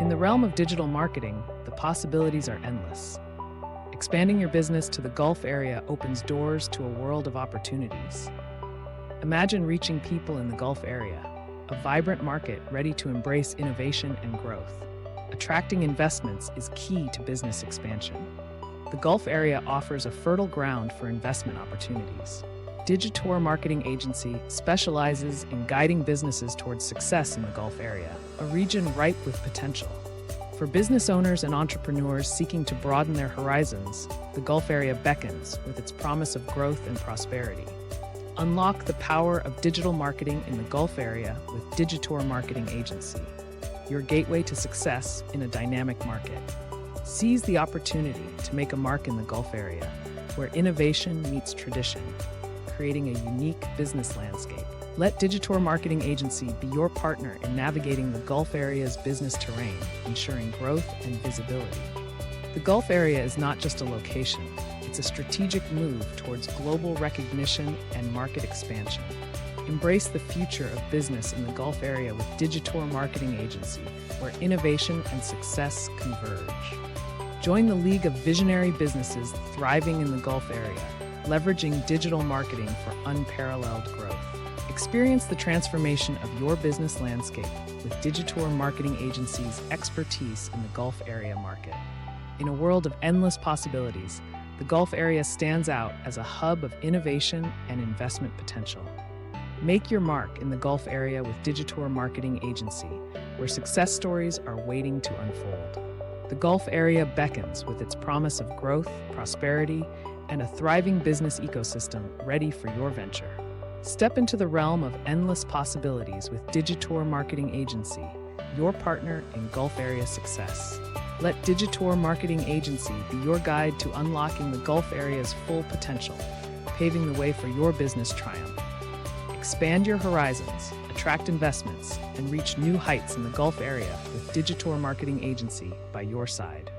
In the realm of digital marketing, the possibilities are endless. Expanding your business to the Gulf area opens doors to a world of opportunities. Imagine reaching people in the Gulf area, a vibrant market ready to embrace innovation and growth. Attracting investments is key to business expansion. The Gulf area offers a fertile ground for investment opportunities. Digitour Marketing Agency specializes in guiding businesses towards success in the Gulf area, a region ripe with potential. For business owners and entrepreneurs seeking to broaden their horizons, the Gulf area beckons with its promise of growth and prosperity. Unlock the power of digital marketing in the Gulf area with Digitour Marketing Agency, your gateway to success in a dynamic market. Seize the opportunity to make a mark in the Gulf area, where innovation meets tradition, creating a unique business landscape. Let Digitour Marketing Agency be your partner in navigating the Gulf area's business terrain, ensuring growth and visibility. The Gulf area is not just a location, it's a strategic move towards global recognition and market expansion. Embrace the future of business in the Gulf area with Digitour Marketing Agency, where innovation and success converge. Join the league of visionary businesses thriving in the Gulf area, leveraging digital marketing for unparalleled growth. Experience the transformation of your business landscape with Digitour Marketing Agency's expertise in the Gulf area market. In a world of endless possibilities, the Gulf area stands out as a hub of innovation and investment potential. Make your mark in the Gulf area with Digitour Marketing Agency, where success stories are waiting to unfold. The Gulf area beckons with its promise of growth, prosperity, and a thriving business ecosystem ready for your venture. Step into the realm of endless possibilities with Digitour Marketing Agency, your partner in Gulf area success. Let Digitour Marketing Agency be your guide to unlocking the Gulf area's full potential, paving the way for your business triumph. Expand your horizons, attract investments, and reach new heights in the Gulf area with Digitour Marketing Agency by your side.